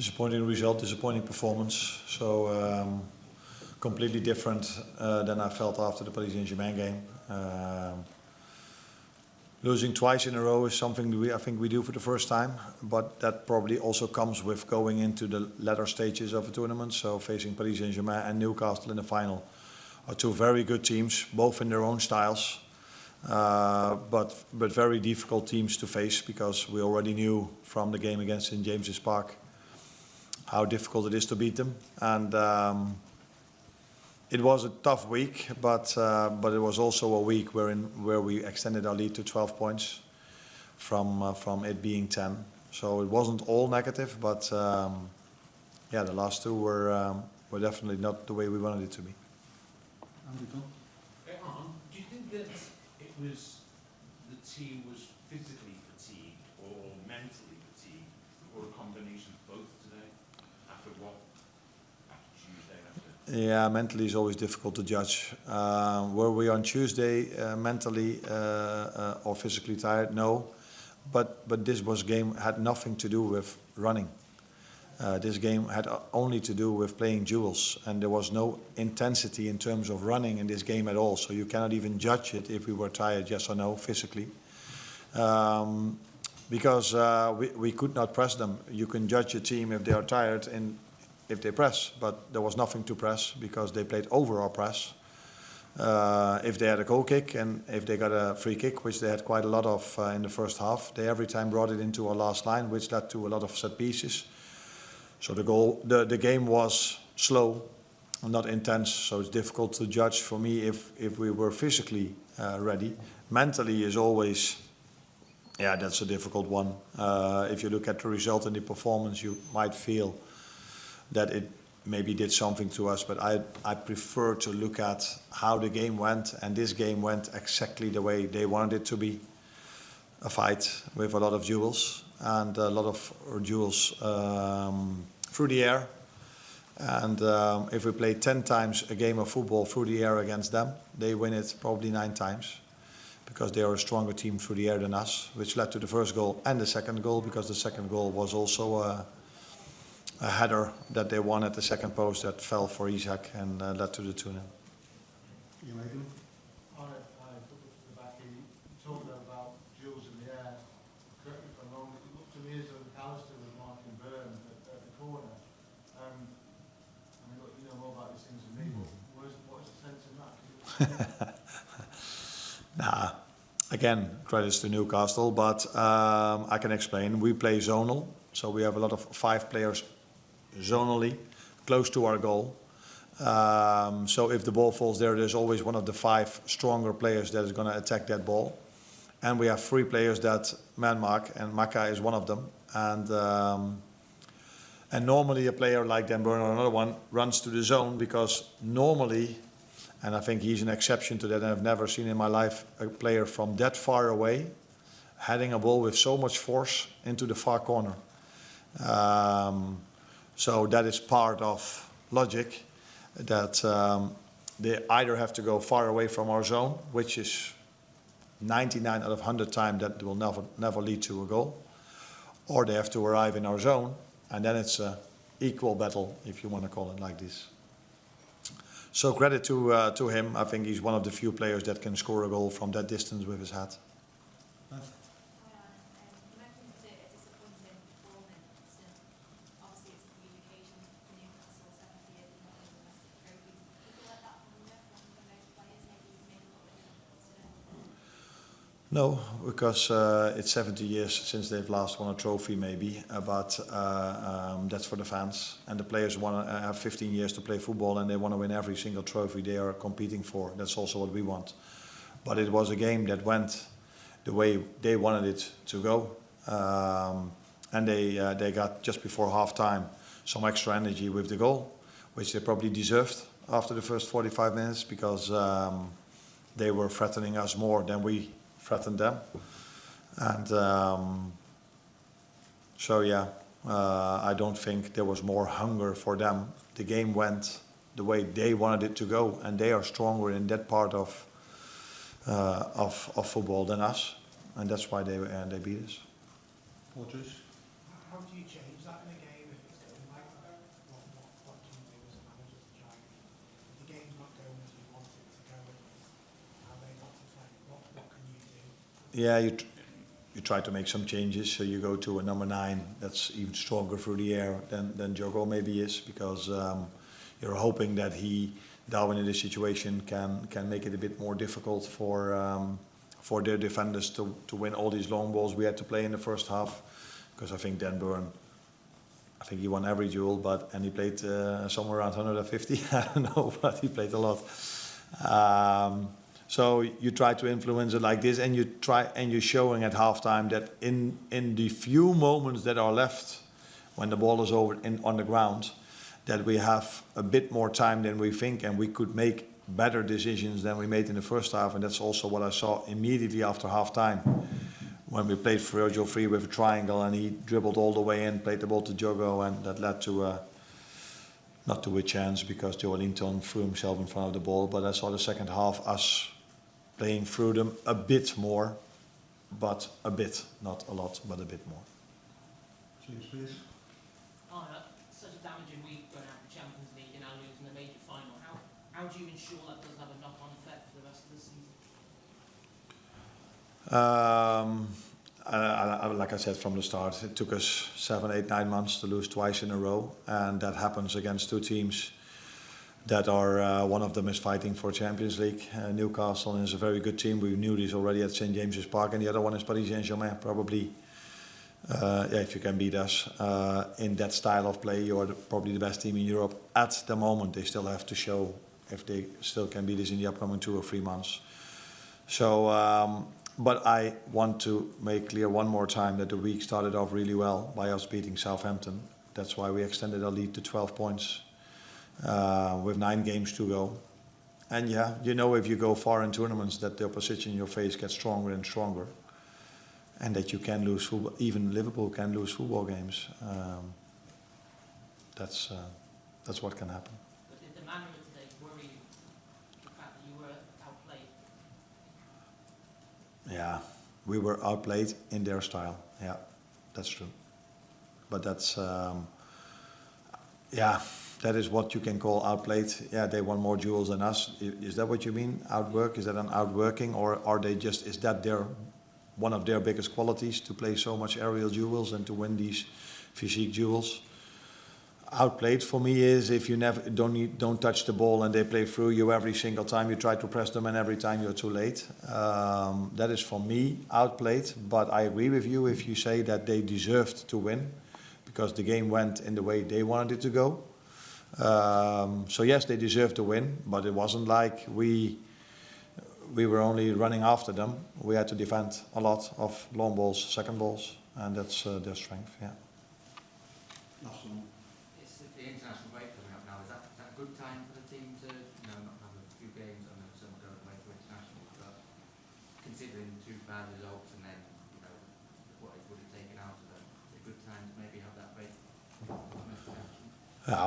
Disappointing result, disappointing performance. So completely different than I felt after the Paris Saint-Germain game. Losing twice in a row is something I think we do for the first time, but that probably also comes with going into the latter stages of a tournament. So facing Paris Saint-Germain and Newcastle in the final are two very good teams, both in their own styles, but very difficult teams to face, because we already knew from the game against St James's Park how difficult it is to beat them. And it was a tough week, but it was also a week where we extended our lead to 12 points from it being 10. So it wasn't all negative, but yeah, the last two were definitely not the way we wanted it to be. Arne, do you think that it was the team was physically fatigued or mentally fatigued, or a combination of both today? After Tuesday? Yeah, mentally is always difficult to judge. Were we on Tuesday mentally or physically tired? No, but this game had nothing to do with running. This game had only to do with playing duels, and there was no intensity in terms of running in this game at all. So you cannot even judge it if we were tired, yes or no, physically. Because we could not press them. You can judge a team if they are tired and if they press, but there was nothing to press because they played over our press. If they had a goal kick and if they got a free kick, which they had quite a lot of in the first half, they every time brought it into our last line, which led to a lot of set pieces. So the game was slow, not intense, so it's difficult to judge for me if we were physically ready. Mentally is always, yeah, that's a difficult one. If you look at the result and the performance, you might feel that it maybe did something to us, but I prefer to look at how the game went, and this game went exactly the way they wanted it to be. A fight with a lot of duels, and a lot of duels through the air. And if we play 10 times a game of football through the air against them, they win it probably 9 times, because they are a stronger team through the air than us, which led to the first goal and the second goal, because the second goal was also a header that they won at the second post that fell for Isaac and led to the 2-0. You may do. Talking about duels in the air, correct me if I'm wrong, it looked to me as though Allister was marking Byrne at the corner. I mean, look, you know more about these things than me, but what is the sense in that? Nah, again, credits to Newcastle, but I can explain. We play zonal, so we have a lot of 5 players zonally, close to our goal. So if the ball falls there, there's always one of the 5 stronger players that is going to attack that ball. And we have 3 players that man mark, and Maka is one of them. And normally a player like Dan Burn or another one runs to the zone, because normally, and I think he's an exception to that, and I've never seen in my life a player from that far away heading a ball with so much force into the far corner. So that is part of logic, that they either have to go far away from our zone, which is 99 out of 100 times that will never lead to a goal, or they have to arrive in our zone, and then it's an equal battle, if you want to call it like this. So credit to him. I think he's one of the few players that can score a goal from that distance with his head. No, because it's 70 years since they've last won a trophy, maybe, but that's for the fans. And the players want to have 15 years to play football, and they want to win every single trophy they are competing for. That's also what we want. But it was a game that went the way they wanted it to go. And they got, just before half-time, some extra energy with the goal, which they probably deserved after the first 45 minutes, because they were threatening us more than we threatened them. And so yeah, I don't think there was more hunger for them. The game went the way they wanted it to go, and they are stronger in that part of football than us, and that's why they beat us. Porters. How do you change that in a game if it's Yeah, you try to make some changes. So you go to a number 9 that's even stronger through the air than Jogo maybe is, because you're hoping that Darwin in this situation can make it a bit more difficult for their defenders to win all these long balls we had to play in the first half. Because I think Dan Burn, I think he won every duel, and he played somewhere around 150. I don't know, but he played a lot. So you try to influence it like this, and you're showing at halftime that in the few moments that are left, when the ball is on the ground, that we have a bit more time than we think, and we could make better decisions than we made in the first half. And that's also what I saw immediately after halftime, when we played Virgil free with a triangle, and he dribbled all the way in, played the ball to Jogo, and that led to not to a chance, because Joe Linton threw himself in front of the ball. But I saw the second half us playing through them a bit more, but a bit, not a lot, but a bit more. Cheers, please. Arne, such a damaging week going out the Champions League and now losing the major final. How do you ensure that doesn't have a knock-on effect for the rest of the season? Like I said from the start, it took us 7, 8, 9 months to lose twice in a row, and that happens against 2 teams that are, one of them is fighting for Champions League. Newcastle is a very good team. We knew this already at St James's Park, and the other one is Paris Saint-Germain. Probably, if you can beat us in that style of play, you're probably the best team in Europe at the moment. They still have to show if they still can beat us in the upcoming 2 or 3 months. So, but I want to make clear one more time that the week started off really well by us beating Southampton. That's why we extended our lead to 12 points. With 9 games to go. And yeah, you know, if you go far in tournaments, that the opposition in your face gets stronger and stronger, and that you can lose football. Even Liverpool can lose football games. That's what can happen. But did the manner of today worry you? The fact that you were outplayed? Yeah, we were outplayed in their style. Yeah, that's true. But that's yeah. That is what you can call outplayed. Yeah, they won more duels than us. Is that what you mean? Outwork? Is that an outworking, or are they just? Is that one of their biggest qualities, to play so much aerial duels and to win these physique duels? Outplayed for me is if you don't touch the ball and they play through you every single time you try to press them, and every time you're too late. That is for me outplayed. But I agree with you if you say that they deserved to win, because the game went in the way they wanted it to go. So yes, they deserved to win, but it wasn't like we were only running after them. We had to defend a lot of long balls, second balls, and that's their strength. Yeah. Last one. It's the international break coming up now. Is that a good time for the team to, not have a few games? I know some going away for international, but considering 2 bad results and then, what it would have taken out of them, it's a good time to maybe have that break.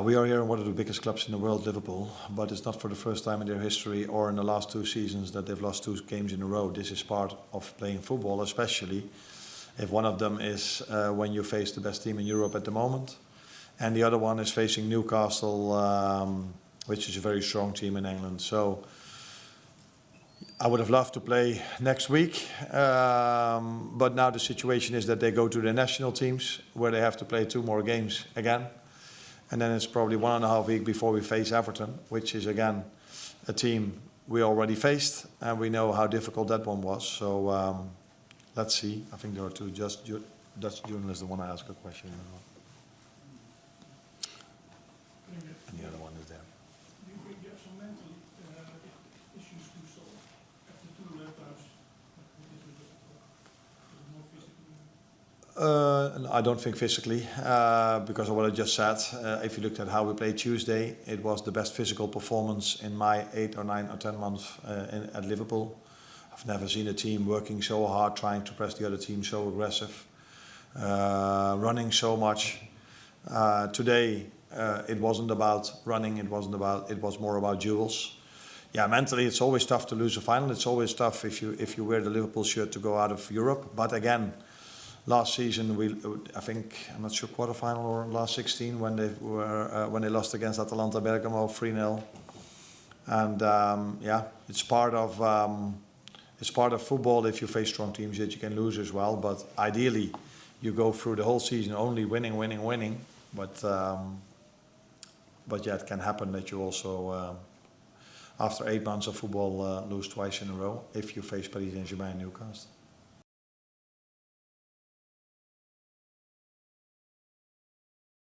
We are here in one of the biggest clubs in the world, Liverpool, but it's not for the first time in their history or in the last 2 seasons that they've lost 2 games in a row. This is part of playing football, especially if one of them is when you face the best team in Europe at the moment, and the other one is facing Newcastle, which is a very strong team in England. So I would have loved to play next week, but now the situation is that they go to the national teams, where they have to play 2 more games again. And then it's probably 1.5 weeks before we face Everton, which is again a team we already faced, and we know how difficult that one was. So let's see. I think there are 2 Dutch journalists that want to ask a question. And the other one is there. Do you think you have some mental issues to solve after 2 times? More physically? I don't think physically, because of what I just said. If you looked at how we played Tuesday, it was the best physical performance in my 8 or 9 or 10 months at Liverpool. I've never seen a team working so hard, trying to press the other team, so aggressive, running so much. Today, it wasn't about running. It was more about duels. Yeah, mentally, it's always tough to lose a final. It's always tough if you wear the Liverpool shirt to go out of Europe. But again, last season, I think, I'm not sure, quarterfinal or last 16 when they lost against Atalanta Bergamo 3-0. And yeah, it's part of it's part of football if you face strong teams that you can lose as well. But ideally, you go through the whole season only winning. But yeah, it can happen that you also, after 8 months of football, lose twice in a row if you face Paris Saint-Germain and Newcastle.